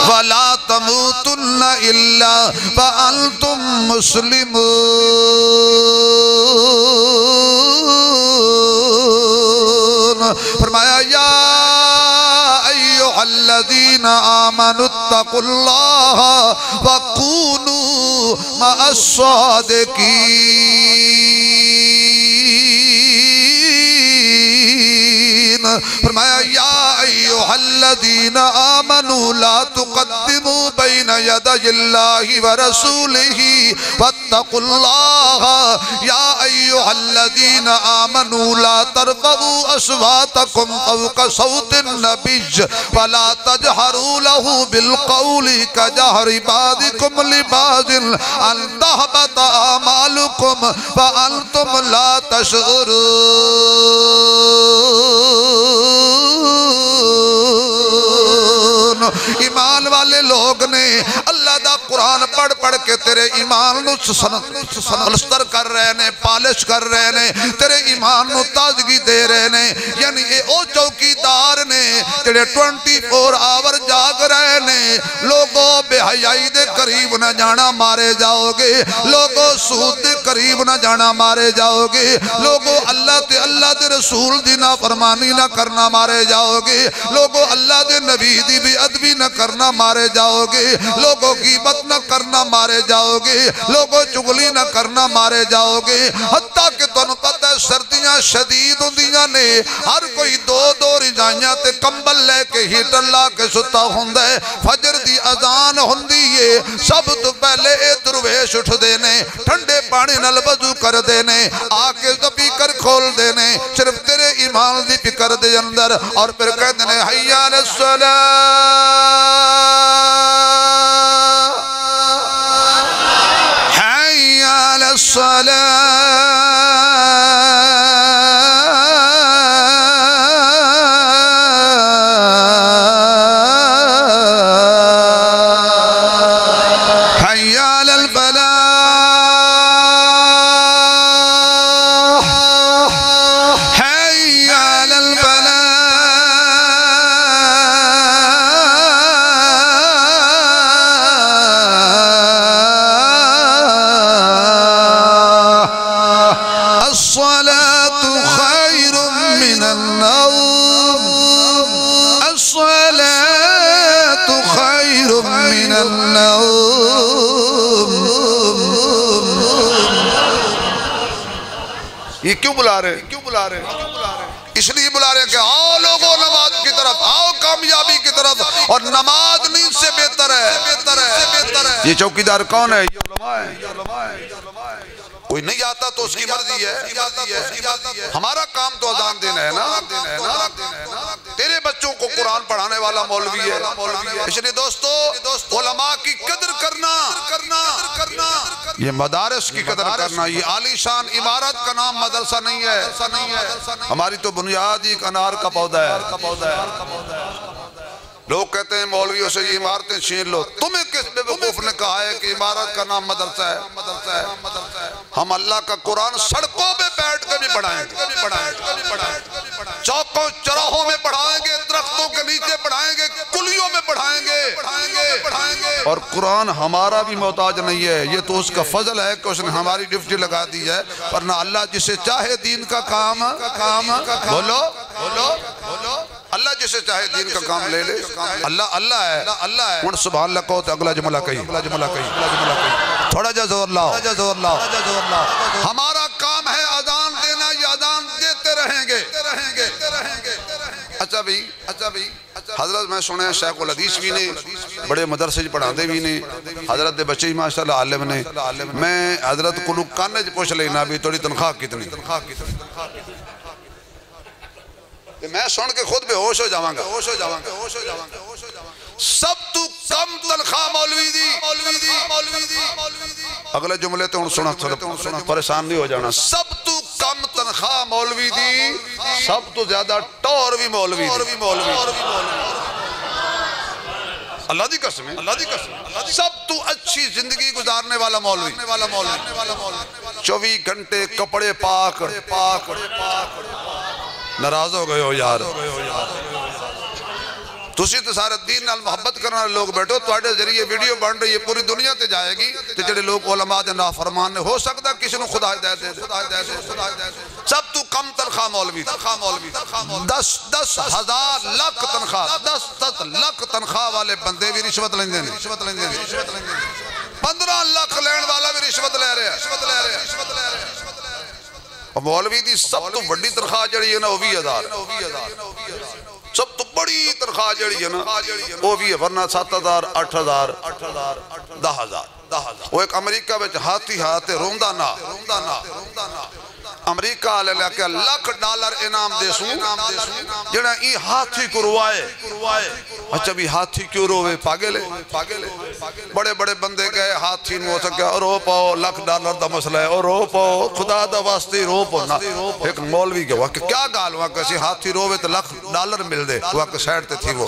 ولا تموتن الا وانتم مسلمون فرمایا یا ایوہ الذین آمنوا اتقوا اللہ وکونوا مع الصادقین فرمایا یا ایوہ الذین آمنوا لا تقدموا بین یدی اللہ ورسولہ واتقوا اللہ یا ایوہ الذین آمنوا لا ترفعوا اصواتکم فوق صوت النبی ولا تجہروا له بالقول کجہر بعضکم لبعض ان تحبط اعمالکم وانتم لا تشعرون ایمان والے لوگ نے اللہ دا قرآن پڑھ پڑھ کے تیرے ایمان نو سنلستر کر رہے نے پالش کر رہے نے تیرے ایمان نو تازگی دے رہے نے یعنی اے او چوکی دار نے تیرے 24 آور جاگ رہے نے لوگوں بے حیائی دے قریب نہ جانا مارے جاؤ گے لوگوں سود دے قریب نہ جانا مارے جاؤ گے لوگوں اللہ دے رسول دی نافرمانی نہ کرنا مارے جاؤ گے لوگوں اللہ دے نبی دی بھی ادبی نہ کرنا مارے جاؤ گے لوگوں غیبت نہ کرنا مارے جاؤ گے لوگوں چغلی نہ کرنا مارے جاؤ گے حتیٰ کہ تنہوں پتہ ہے سردیاں شدید ہوندیاں نے ہر کوئی دو رجائیاں تے کمبل لے کے ہیٹر لا کے ستا ہوندہ ہے فجر دی اذان ہوندی ہے سب تو پہلے اے درویش اٹھ دینے ٹھنڈے پانی نل وضو کر دینے آکے سپیکر کھول دینے صرف تیرے ایمان دی پکر دے اندر اور پھر کہہ دینے حی علی الصلاة حی علی الصلاة یہ کیوں بلا رہے اس لیے بلا رہے کہ آؤ لوگوں نماز کی طرف آؤ کامیابی کی طرف اور نماز نیند سے بہتر ہے یہ چوکیدار کون ہے یہ علماء ہے کوئی نہیں آتا تو اس کی مرضی ہے ہمارا کام تو اذان دینا ہے نا تیرے بچوں کو قرآن پڑھانے والا مولوی ہے اس لیے دوستو علماء کی قدر کرنا یہ مدارس کی قدر کرنا یہ عالی شان عمارت کا نام مدرسہ نہیں ہے ہماری تو بنیاد ایک انار کا پودا ہے لوگ کہتے ہیں مولویوں سے یہ عمارتیں چھین لو تمہیں کس بے وقوف نے کہا ہے کہ عمارت کا نام مدرسہ ہے ہم اللہ کا قرآن سڑکوں پہ بیٹھ کے بھی پڑھائیں گے چوکوں چراہوں میں پڑھائیں گے درختوں کے نیچے پڑھائیں گے کلیوں میں پڑھائیں گے اور قرآن ہمارا بھی محتاج نہیں ہے یہ تو اس کا فضل ہے کہ اس نے ہماری ڈیوٹی لگا دی ہے ورنہ اللہ جسے چاہے دین کا کام بولو اللہ جسے چاہے دین کا کام لے لے اللہ ہے ان سبحان اللہ کہو تو اگلا جملہ کہی تھوڑا جا زور لاؤ ہمارا کام ہے اذان دینا یہ اذان دیتے رہیں گے اچھا بھی حضرت میں سنے ہیں شیخ الحدیث بھی نے بڑے مدرسے پڑھا دے بھی نے حضرت دے بچے ہی ماشاءاللہ عالم نے میں حضرت کو کانے جی پوچھ لینا بھی توڑی تنخواہ کتنی میں سن کے خود بے ہوش ہو جاواں گا سب تو کم تنخواہ مولوی دی اگلے جملے تے ہن سنا پریشان نہیں ہو جانا. سب تو کم تنخواہ مولوی دی، سب تو زیادہ ٹور بھی مولوی دی. اللہ دی قسم ہے، اللہ دی قسم. سب تو اچھی زندگی گزارنے والا مولوی، 24 گھنٹے کپڑے پاک. ناراض ہو گئے ہو یار، تسی تو سارے دین نال محبت کرنا لوگ بیٹھو، تواڈے ذریعے ویڈیو بن رہی ہے پوری دنیا تے جائے گی تے جڑے لوگ علماء دے نافرمان نے، ہو سکتا کسی نو خدا ہدایت دے دے. سب تو کم تنخواہ مولوی، 10,000 لاکھ تنخواہ، 10 لاکھ تنخواہ والے بندے بھی رشوت لیندے نے. 15 لاکھ لین والا بھی رشوت لے رہا ہے. مولوی دی سب تو بڑی تنخواہ جڑی ہے نا وہ 20,000. سب تو بڑی تنخواہ جڑی ہے نا وہ بھی ہے، ورنہ 7,000 8,000 10,000. وہ ایک امریکہ بچ ہاتھی ہاتھے روندہ نا امریکہ آلے لے کے $1,00,000 انعام دے سوں جنہاں ای ہاتھی کو روائے. اچھا بھی ہاتھی کیوں روے؟ پاگلے. بڑے بڑے بندے گئے ہاتھی نو سکیا رو پاؤ $1,00,000 دا مسئلہ ہے، اور رو پاؤ خدا دا واسطے رو پاؤ نا. ایک مولوی کے وقت کیا گال ہوا کسی ہاتھی روے تو $1,00,000 مل دے. وقت سیڈ تے تھی وہ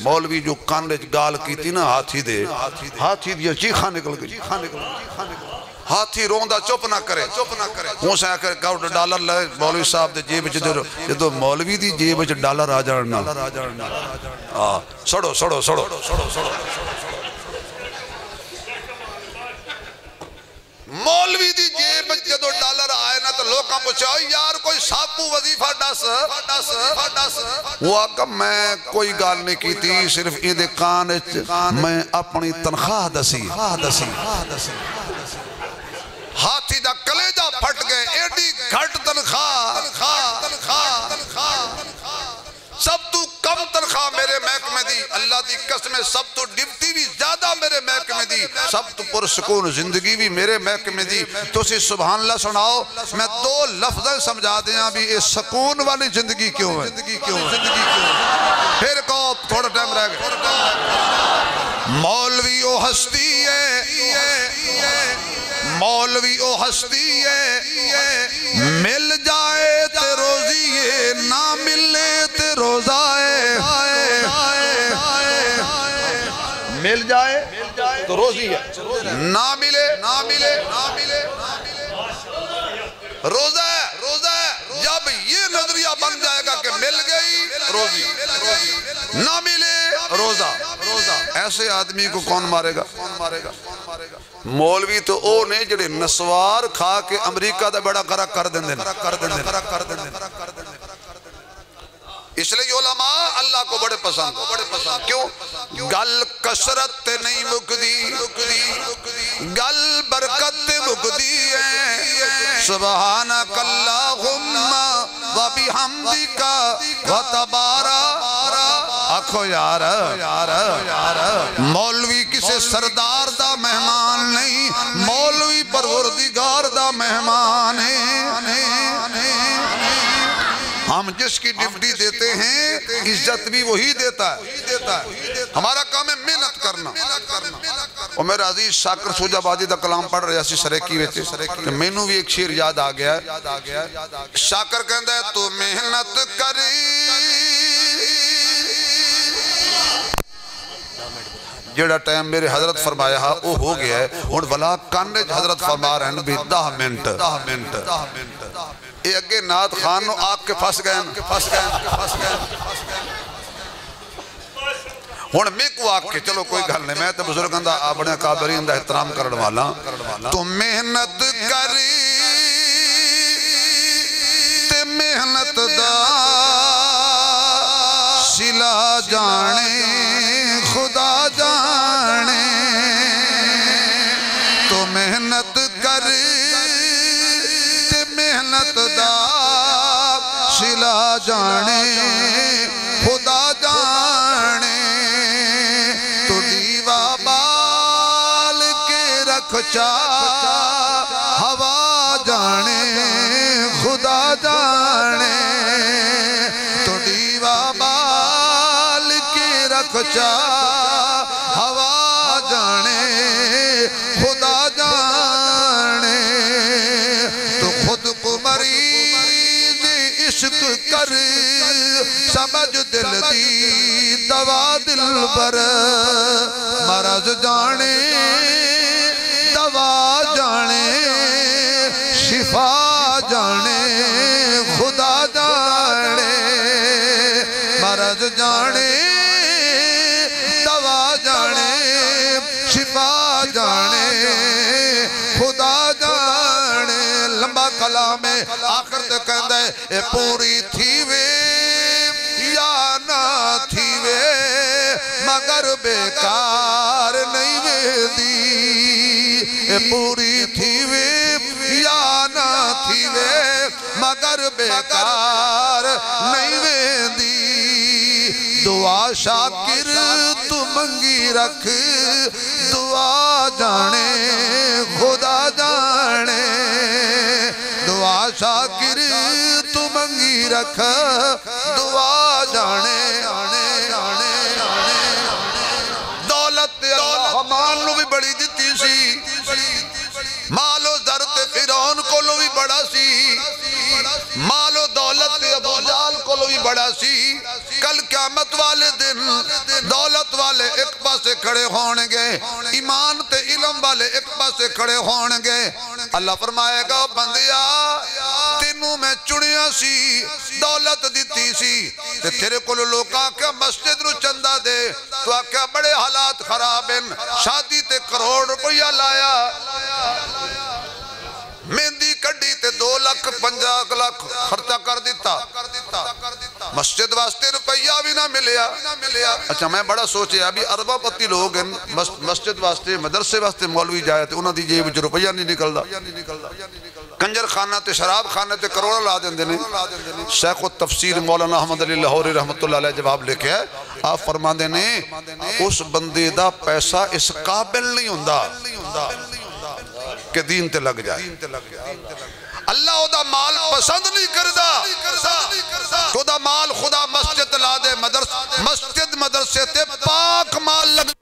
مولوی جو کانڈے گال کی تھی نا ہاتھی دے، ہاتھی دیا چیخاں نکل گئی. ہاتھی روندہ چپ نہ کرے. ہوں سے آکر $1 لے مولوی صاحب دے جیب چدر جدو مولوی دی جیب چ $1 آ جانا سڑو. مولوی دی جیب جدو $1 آئے نا تو لوگاں پوچھا یار کوئی ساپو وظیفہ ڈس. وہ آقا میں کوئی گال نہیں کی تھی، صرف یہ دے کان میں اپنی تنخواہ دسی. ہاتھی دا کلیجہ پھٹ گئے، ایڈی گھٹ تنخواہ. سب تو کم تنخواہ میرے محکمے دی، اللہ دی قسم سب تو ڈیوٹی بھی زیادہ میرے محکمے دی، سب تو پرسکون زندگی بھی میرے محکمے دی. تو اسی سبحان اللہ سناؤ، میں 2 لفظیں سمجھا دیا بھی یہ سکون والی زندگی کیوں ہے. پھر کہو تھوڑا ٹائم رہ گئے. مولوی او ہستی ہے، مولوی او ہستی ہے، مل جائے تے روزی ہے، نہ ملے تے روزہ ہے. مل جائے تو روزی ہے، نہ ملے روزہ ہے. جب یہ نظریہ بن جائے گا کہ مل گئی روزی، نہ ملے روزہ، ایسے آدمی کو کون مارے گا؟ مولوی تو او نے جڑے نسوار کھا کے امریکہ دا بڑا غرق کر دیں. اس لئے علماء اللہ کو بڑے پسند. کیوں؟ گل کسرت تے نہیں مکدی، گل برکت تے مکدی ہے. سبحانک اللہم و بحمدک و تبارک. آکھو یار مولوی کسے سردار دا مہمان نہیں، مولوی پروردگار دا مہمان ہے. ہم جس کی ڈیوٹی دیتے ہیں عزت بھی وہی دیتا ہے. ہمارا کام ہے محنت کرنا. اور میرا عزیز شاکر سوجہ بازی دا کلام پڑھ رہے اسی سریکی ویچے میں نو بھی ایک شیر یاد آ گیا ہے. شاکر کہندہ ہے تو محنت کری جیڑا ٹائم میرے حضرت فرمایا ہاں وہ ہو گیا ہے. اور ولا کاننے حضرت فرما رہے ہیں بھی 10 منٹ. یہ اگے نات خان نو آپ کے پھنس گئے. ہون میں کو آگ کے چلو کوئی گھر نہیں، میں تو بزرگاں دا اپنے قابرین دا احترام کرنے والا. تو محنت کری تے محنت دا سلا جانے خدا جانے. تو محنت کری تے محنت دا سلا جانے خدا جانے. تو دیوا بال کے رکھ چا ہوا جانے خدا جانے. تو دیوا بال کے رکھ چا ہوا جانے خدا جانے. کر سمجھ دل دی دوا دل بر مرض جانے دوا جانے شفا جانے خدا جانے مرض جانے دوا جانے شفا جانے خدا جانے لمبا کلام ہے آخر تے کہندا ہے اے پوری تھی وے یا نہ تھی وے مگر بیکار نہیں وے دی اے پوری تھی وے یا نہ تھی وے مگر بیکار نہیں وے دی دعا شاکر تو منگی رکھ دعا جانے خدا جانے دعا شاکر تو منگی رکھ دعا جانے دولت اللہ مان لو بھی بڑی دیتی سی مال و زرت فرعون کو لو بھی بڑا سی مال و دولت ابو جہل کو لو بھی بڑا سی کل قیامت والے دن دولت والے ایک پاسے کھڑے ہونگے ایمان تے علم والے ایک پاسے کھڑے ہونگے اللہ فرمائے گا بندیا تینوں میں چڑیا سی دولت دیتی سی تے تیرے کو لوگ آکھا مسجد رو چندہ دے تو آکھا بڑے حالات خراب ہیں شادی تے کروڑ روپیہ لایا مہندی کڑی تے 2,50,00,000 خرچہ کر دیتا مسجد واسطے روپیہ بھی نہ ملیا اچھا میں بڑا سوچے ابھی اربہ پتی لوگ ہیں مسجد واسطے مدرسے واسطے مولوی جائے تھے انہوں دی جیب جو روپیہ نہیں نکلدا کنجر خانہ تے شراب خانہ تے کروڑا لا دیں دینے شیخ التفسیر مولانا احمد علی لاہوری رحمت اللہ علیہ جواب لے کے ہے آپ فرما دینے اس بندے دا پیسہ اس قابل نہیں ہوندہ کہ دین تے لگ جائے اللہ او دا مال پسند نہیں کردا تو دا مال خدا مسجد لا دے مسجد مدرسے تے پاک مال لگ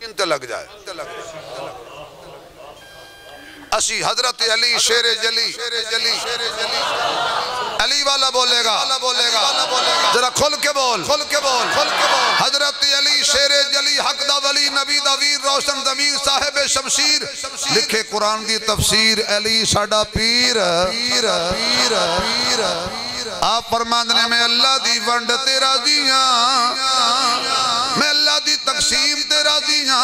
انتے لگ جائے اسی حضرت علی شیر جلی علی والا بولے گا ذرا کھل کے بول حضرت علی شیر جلی حق دا ولی نبی دا ویر روشن ضمیر صاحب شمشیر لکھے قرآن دی تفسیر علی ساڈا پیر آپ فرماندنے میں اللہ دی ونڈ تیرا دیاں میں اللہ دی تقسیم تیرا دیاں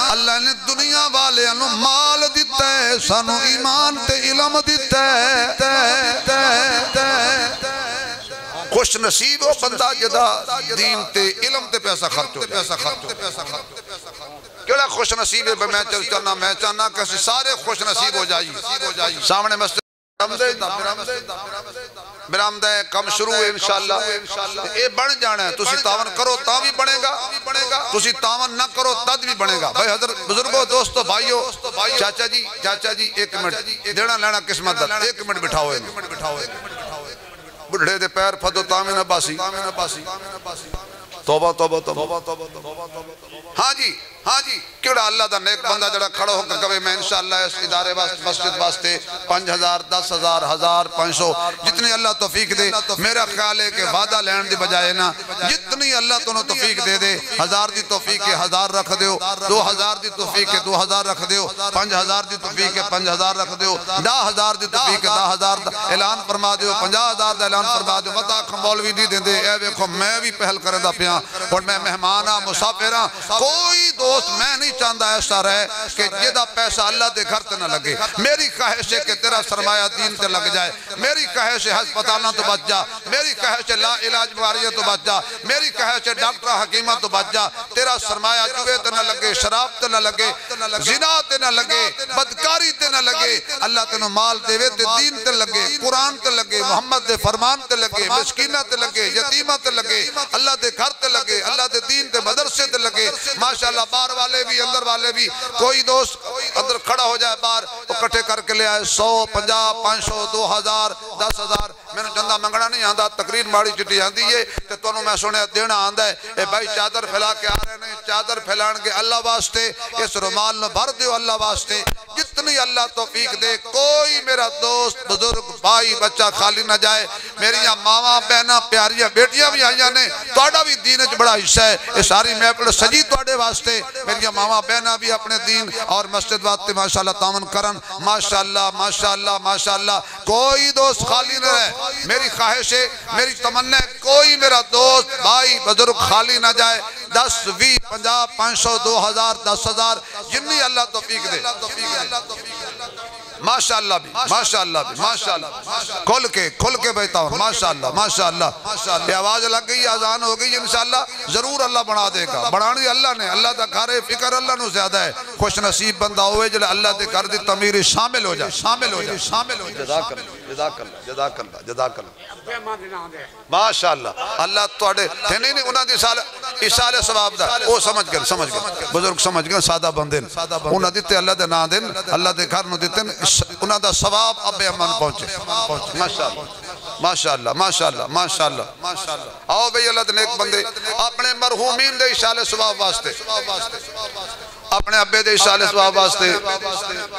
اللہ نے دنیا والے انو مال دیتا ہے سانو ایمان تے علم دیتا ہے خوش نصیب ہو بندہ جدا دین تے علم تے پیسہ خرچ ہو کیڑا خوش نصیب ہے میں چاہنا کسی سارے خوش نصیب ہو جائی سامنے مسجد برامدہ کم شروع ہے انشاءاللہ اے بڑھ جانا ہے تسی تاون کرو تا بھی بڑھے گا تسی تاون نہ کرو تد بھی بڑھے گا بھائی حضرت بزرگوں دوستو بھائیو چاچا جی ایک منٹ دینا لینا قسمت در ایک منٹ بٹھاؤ بڑھے دے پیر پھدو تامین عباسی توبہ ہاں جی کیڑا اللہ دا نیک بندہ جڑا کھڑا ہو کر کبھی میں انشاءاللہ اس ادارے مسجد واسطے 5,000 10,000 1,000 500 جتنی اللہ توفیق دے میرا خیال ہے کہ وعدہ لین دی بجائے نا جتنی اللہ تو توفیق دے 1,000 دی توفیق ہے 1,000 رکھ دیو 2,000 دی توفیق ہے 2,000 رکھ دیو 5,000 دی توفیق ہے 5,000 رکھ دیو 10,000 دی توفیق ہے 10,000 دا اعلان فرما دیو 50,000 دا اعلان فرما دیو مطا مولوی نہیں دیں دے اے ویکھو میں بھی پہل کرے دا پیاں اور میں مہمانہ مسافرہ کوئی دوست میں نہیں چاہتا ایسا رہے کہ جدہ پیسہ اللہ دے گھر تے نہ لگے. میری خواہش ہے کہ تیرا سرمایہ دین تے لگ جائے. میری خواہش ہے ہسپتالاں تو بچ جا. میری خواہش ہے لا علاج بیماریاں تو بچ جا. میری خواہش ہے ڈاکٹر حکیمہ تو بچ جا. تیرا سرمایہ جوے تے نہ لگے, شراب تے نہ لگے, زنا تے نہ لگے, بدکاری تے نہ لگے. اللہ تے نو مال دے وے تے دین تے لگے, قرآن تے لگے, محمد دے فرمان تے لگے, مسکینہ تے لگے, یتیمہ تے لگے, اللہ دے گھر تے لگے, اللہ دے دین تے مدرسے تے لگے. ماشاءاللہ باہر والے بھی اندر والے بھی. کوئی دوست اندر کھڑا ہو جائے باہر تو کٹھے کر کے لے آئے 100 50 500 2000 10,000. میں نے چندہ منگنا نہیں آندہ, تقریر ماڑی چٹی آندی ہے کہ تونوں میں سنے دینا آندہ ہے. اے بھائی چادر پھیلا کے آ رہے ہیں, چادر پھیلان کے اللہ واسطے اس رومال نو بھر دیو اللہ واسطے. جتنی اللہ توفیق دے, کوئی میرا دوست بزرگ بھائی بچہ خالی نہ جائے. میریاں ماما بہناں پیاریاں بیٹیاں بھی آئیاں نے, توڑا بھی دین اچ بڑا حصہ ہے. یہ ساری محفل سجی توڑے واسطے. میریاں ماما بہناں بھی اپنے دین اور مسجد واسطے ماشاءاللہ تعاون کرن. ماشاءاللہ ماشاءاللہ ماشاءاللہ. کوئی دوست خالی نہ رہے. میری خواہش ہے, میری تمنا ہے, کوئی میرا دوست بھائی بزرگ خالی نہ جائے. 10 20 50 500 2000 10,000 جنی اللہ توفیق دے. ماشاءاللہ بھی ماشاءاللہ بھی ماشاءاللہ. کھل کے بیتا ہوں. ماشاءاللہ ماشاءاللہ. یہ آواز لگ گئی, آزان ہو گئی, انشاءاللہ ضرور اللہ بنا دے گا. بنانی اللہ نے, اللہ دا گھر فکر اللہ نو زیادہ ہے. خوش نصیب بندہ ہوئے جلے اللہ دے گھر دی تعمیر شامل ہو جائے, شامل ہو جائے, شامل ہو جائے. جزاک اللہ جزاک اللہ جزاک اللہ جزاک اللہ. ماشاءاللہ. اللہ توڑے نہیں انہاں دی اشارے ثواب دا او سمجھ گئے بزرگ سمجھ گئے, سادہ بندے انہاں دیتے اللہ دے نا دن, اللہ دے گھر نو دیتے انہاں دا ثواب ابے امن پہنچے. ماشاءاللہ ماشاءاللہ ماشاءاللہ ماشاءاللہ. آؤ بھئی اللہ دے نیک بندے اپنے مرحومین دے اشارے ثواب واسطے, اپنے ابے دے اشارے ثواب واسطے,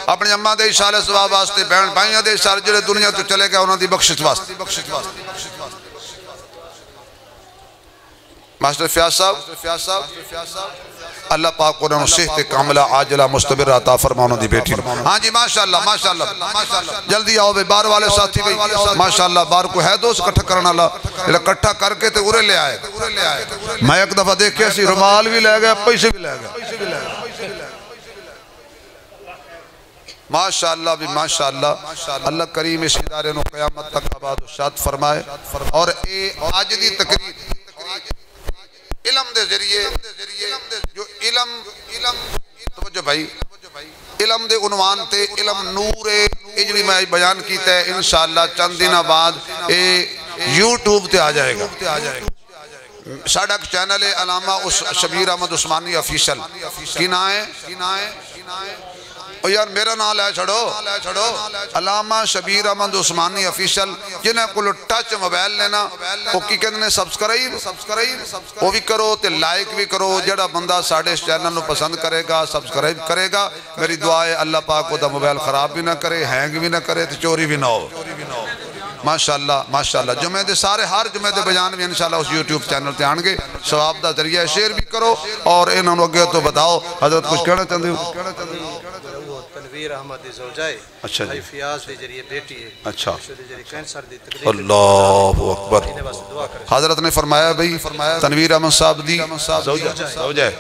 اپنی اماں دے اشارے ثواب واسطے, بہن بھائیاں دے اشارے جڑے دنیا تو چلے گئے انہاں دی بخشش واسطے. ماسٹر فیاض صاحب اللہ پاک انہوں صحت کاملہ عاجلہ مستمر عطا فرماؤں دی بیٹی. ہاں جی ماشاءاللہ ماشاءاللہ. جلدی آؤ بے بار والے ساتھی بھئی. ماشاءاللہ بار کو ہے دوست کٹھا کرنا اللہ کٹھا کر کے تے ارے لے آئے. میں ایک دفعہ دیکھے سی رومال بھی لے گئے, پیسے بھی لے گئے. ماشاءاللہ بھی ماشاءاللہ. اللہ کریم اس ادارے نو قیامت تک آباد و شاد فرمائے. اور آج دی تقریر علم دے ذریعے, جو علم توجہ بھائی, علم دے عنوان تے علم نور اجری میں بیان کیتا ہے. انشاءاللہ چند دنہ بعد یوٹیوب تے آ جائے گا. ساڑھک چینل ہے علامہ شبیر احمد عثمانی آفیشل. کی نا ہے یار میرا نام لے چھڑو, علامہ شبیر احمد عثمانی آفیشل. جنہیں کل ٹچ موبائل لینا وہ کی کہتے ہیں سبسکرائب وہ بھی کرو تے لائک بھی کرو. جڑا بندہ ساڑھے اس چینل نو پسند کرے گا, سبسکرائب کرے گا, میری دعا ہے اللہ پاک کو دا موبائل خراب بھی نہ کرے, ہینگ بھی نہ کرے, تے چوری بھی نہ ہو. ماشاءاللہ ماشاءاللہ. جمعہ دے سارے ہر جمعہ دے بیان بھی انشاءاللہ اس یوٹیوب چینل تے آنگے. ثواب دا ذریعہ شیئر بھی کرو اور انہوں نے اگے تو بتاؤ. حضرت کچھ کہنا چاہتے ہو؟ تنویر احمد دی زوجائے, اچھا بھائی فیاض دی ذریعے بیٹی ہے. اچھا کینسر دی تکلیف. اللہ اکبر. حضرت نے فرمایا بھئی تنویر احمد صاحب دی زوجہ.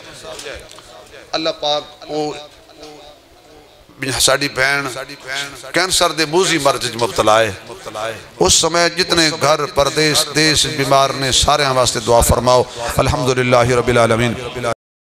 اللہ پاک وہ ساڑی بہن کینسر دے موزی مرض مبتلا ہے. اس سمے جتنے گھر پردیس دیس بیمار نے سارے ہم واسطے دعا فرماؤ. الحمدللہ رب العالمین.